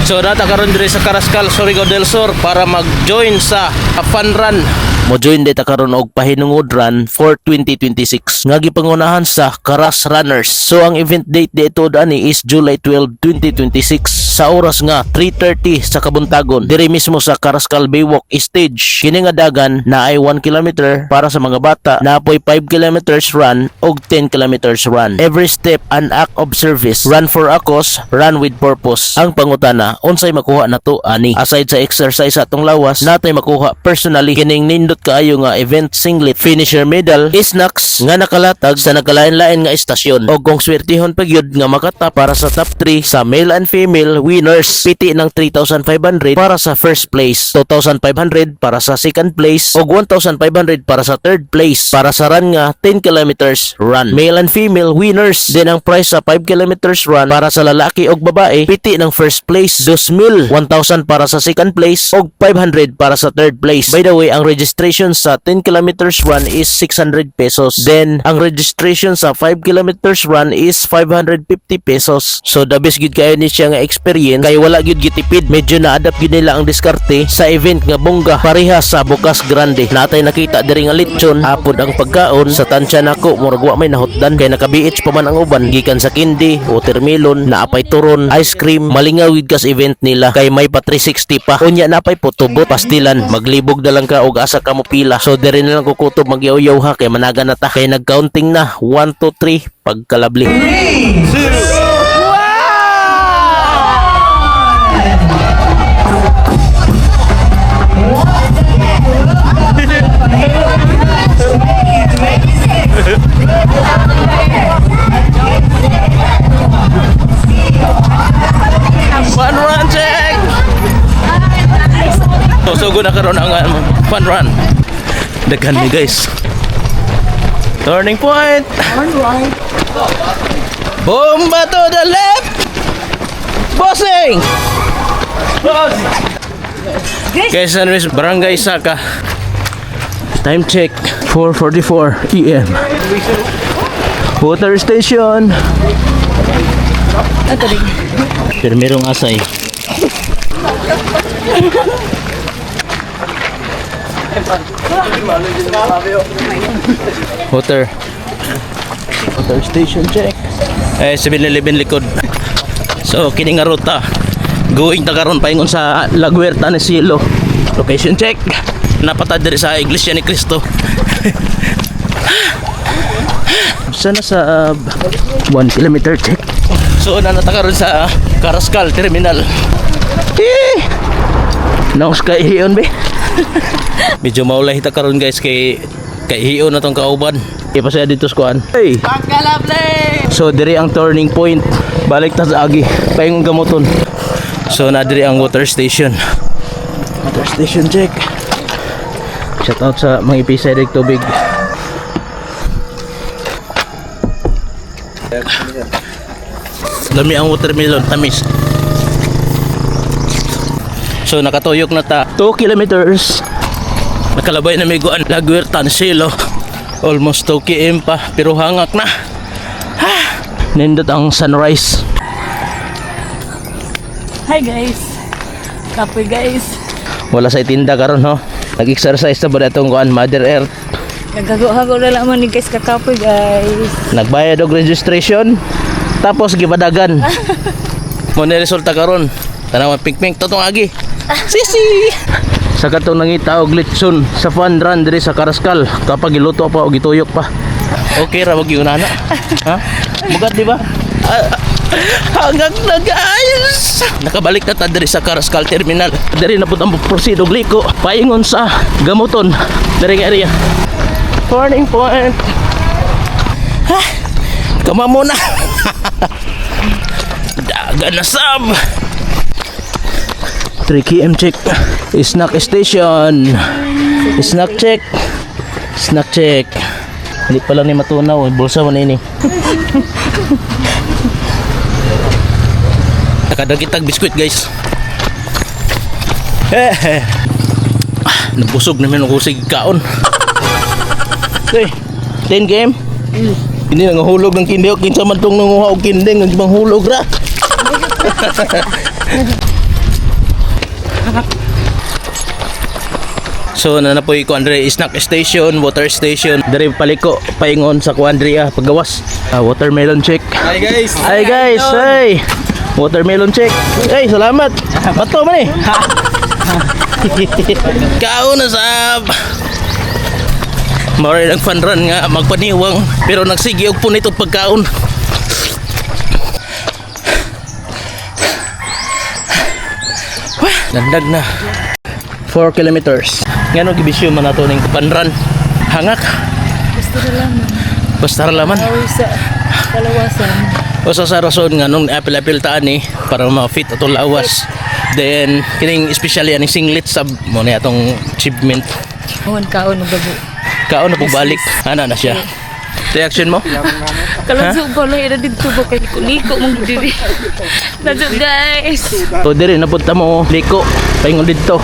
So data karon diri sa Carrascal, Surigao del Sur para mag-join sa fun run. Mo join data karon og pahinungod run for 2026 nga gipangunahan sa Karas Runners. So ang event date dito ani is July 12, 2026 sa oras nga 3:30 sa kabuntagon diri mismo sa Carrascal Baywalk stage. Kini nga dagan na ay 1 kilometer para sa mga bata, na apoy 5 kilometers run og 10 kilometers run. Every step an act of service. Run for a cause, run with purpose. Ang pangutana, unsay makuha nato ani? Aside sa exercise atong lawas, natay makuha personally kining nindot kaayo nga event singlet, finisher medal, snacks nga nakalatag sa nagkalain-lain nga estasyon. Og kung swertihon pagyud nga makata para sa top 3 sa male and female winners, piti ng 3,500 para sa first place, 2,500 para sa second place, og 1,500 para sa third place. Para sa run nga 10 kilometers run, male and female winners. Din ang prize sa 5 kilometers run para sa lalaki og babae, piti ng first place 2,000, 1,000 para sa second place, og 500 para sa third place. By the way, ang registration sa 10 kilometers run is 600 pesos. Then ang registration sa 5 kilometers run is 550 pesos. So the best gid kayo ni siya nga experience, kay wala gyud gitipid. Medyo na-adapt gyud nila ang diskarte sa event nga bongga parehas sa Bukas Grande. Natay nakita diri nga lechon, hapon ang pagkaon sa tansya nako murag wa may nahutdan, kay naka-BH pa man ang uban gikan sa kindi, watermelon, naapay turon, ice cream. Malingaw gid kas event nila, kay may pa 360 pa. Unya napay putubot, pastilan, maglibog na lang ka og asa ka mo pila. So diri na lang kukutob magyaw-yaw ha, kay managa na ta. Kay nag-counting na 1 2 3 pagkalabli. 3, 0. Fun run check. So good na karon ang fun run. Daghan ni guys. Turning point. Alright. Bomba to the left. Bossing. Boss. Guys, anyways, Barangay Saka. Time check 4:44 PM. Water station. Ito din. Pero merong asay. Water station check. 7-Eleven likod. So kini nga ruta going ta karon paingon sa Laguerta ni Silo. Location check. Napatad diri sa Iglesia ni Cristo. Sana sa 1 kilometer check. So nanatakaroon sa Carrascal Terminal. Naus kay hiyon be. Medyo maulay ta karon guys, kay hiyon na tong kauban. Kaya pa siya dito sa kuan. Hey. Pagkalabli! So diri ang turning point. Balik ta sa agi. Paingon gamoton. So na diri ang water station. Water station check. Shout out sa mga ipisa direk tubig. Lami ang watermelon, tamis. So nakatuyok na ta 2 kilometers. Nakalabay na may guan Laguerta ni Silo. Almost 2 km pa, pero hangak na. Nindot ang sunrise. Hi guys. Kapoy guys. Wala sa itinda karon ho. Nag-exercise na ba itong kuan Mother Earth? Naghago-hago na lang man ni guys, kakapoy guys. Nagbayad og registration, tapos gibadagan. Mo ni resulta karon. Tanaw pink-pink totong agi. Sisi. Sa katong nangita og lechon sa fun run diri sa Carrascal, kapag giluto pa o gituyok pa. Okay ra wag yun ana. Ha? Mugat di ba? Hanggang na guys. Nakabalik na ta diri sa Carrascal Terminal. Diri na pud ang proceed og liko paingon sa gamoton diri nga area. Turning point. Kama muna. Dagan na sab. 3 km check. Snack station. Snack check. Snack check. Hindi pa lang ni matunaw. Bulsa mo na ini. Nakadagitag biskuit guys. Nabusog naman ako sa kaon. Okay, 10 game. Hindi nangahulog ng kindi. Kinsa man tong nanguha og kinding, nagbang hulog ra. So nanapoy ko Andre snack station, water station. Dari paliko paingon sa Kuandria paggawas. Watermelon check. Hi guys. Hi guys, hey. Watermelon check. Hey, salamat. Bato man eh. Kaon na sab. Mauray nag-fun run nga magpaniwang pero nagsigi og punit og pagkaon. Wah, landag na. 4 kilometers. Ngano gibisyo man nato ning fun run. Hangak. Gusto na lang. Basta ra laman. Awi sa kalawasan. O sa rason nga nung apil-apil taan ni para ma-fit atong lawas. Then kining especially aning singlet sab mo na atong achievement. Huwag kaon na bago. Kaon na pagbalik. Ana na siya. Reaction mo? Kalanso ba lang ina dito ba kay liko mong diri. Nandiyo guys. So dire napunta mo liko paingon didto.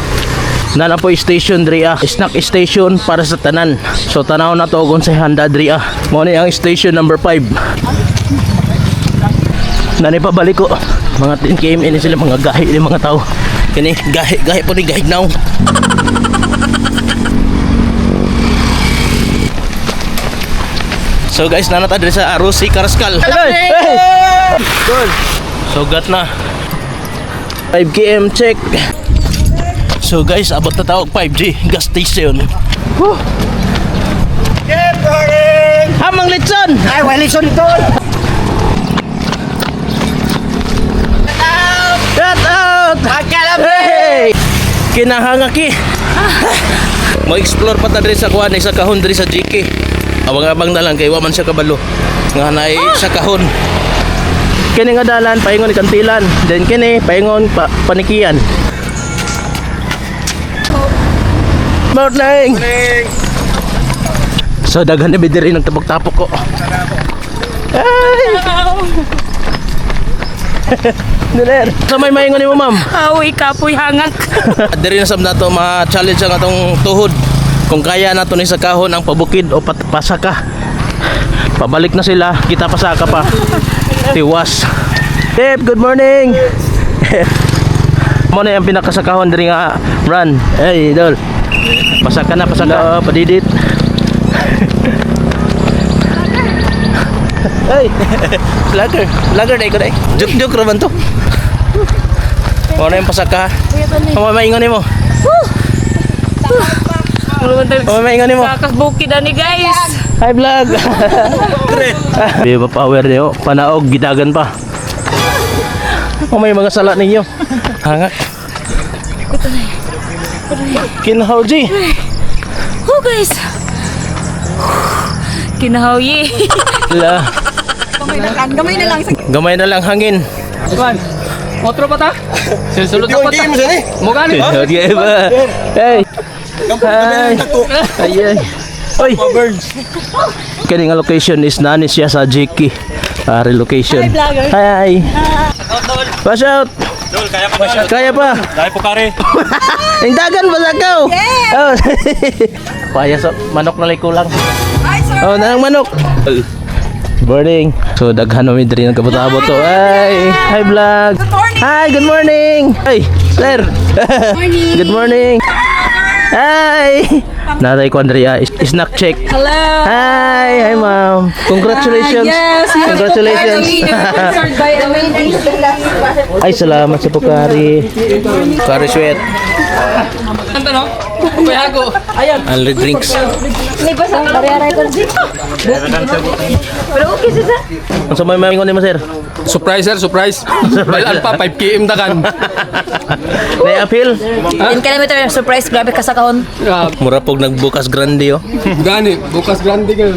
Nana po station diri snack station para sa tanan. So tanaw na to kung sa handa diri mo ni ang station number 5. Nani pa balik ko. Mga 10 km ini sila mga gahi ni mga tao. Kini gahi po ni gahignaw. So guys, nanata diri sa Arusi Karaskal. Hey! Good. So got na. 5 km check. So guys, abot na tawag 5G gas station. Woo! Good morning. Hamang litson! Ay, Wilson ito. Shout out! Hey! Kinahangaki. Mo explore pa ta diri sa kuan sa kahon diri sa GK. Abang-abang na lang kay wa man siya kabalo. Nga naay sa kahon. Kini nga dalan paingon ni Kantilan, then kini paingon panikian. Morning. So daghan na bidiri ng tapok-tapok ko. Ay! Diler. So may maingon ni mo ma'am. Awi kapoy hangak. Diri na sab nato ma-challenge ang atong tuhod. Kung kaya nato ni sa kahon ang pabukid o pasaka. Pabalik na sila, kita pasaka pa. Tiwas. Tip, good morning. Mo na yung pinakasakahon diri nga run. Hey, idol. Pasaka na, pasaka padidit. Hey, vlogger dai ko dai. Juk ra man to. Mo na yung pasaka. Mo maingon nimo. Mo maingon nimo. Kakas bukid ani guys. Hi vlog. Di ba power niyo? Panaog gidagan pa. O may mga sala ninyo. Hangak. Kinhaw G. Oh guys. Kinahaw ye. La. Gamay na lang hangin. Otro pa ta? Sulod pa ta. Mo gani? Okay ba? Hey. Hi. Ay. Oy. Kani nga location is nani siya sa JK. Relocation. Hi. Watch out. Dol, kaya pa ba? Kaya pa. Dahil po kare. Ang dagan ba sa ikaw? Oh. Payas manok na liko lang. Oh, nang manok. Morning. So daghan mi diri ng kabot-abot to. Hi vlog. Good morning. Hi, good morning. Hey, sir. Morning. Good morning. Hi. Naray ko Andrea, snack check. Hello. Hi ma'am. Congratulations. Yes, Congratulations. by amazing. Ay, salamat sa pukari. Pukari sweat. Ano no? Kaya ako. Ayan. Only drinks. May basa bariyara ko din. Pero okay siya. Ang sa may maingon ni mo, sir? Surprise sir, surprise. Dahil alpa 5 km dagan. Nay-appeal? 10 kilometer surprise grabe ka sa kahon. Ah, Mura pog nagbukas grande, oh. Gani, bukas grande ka.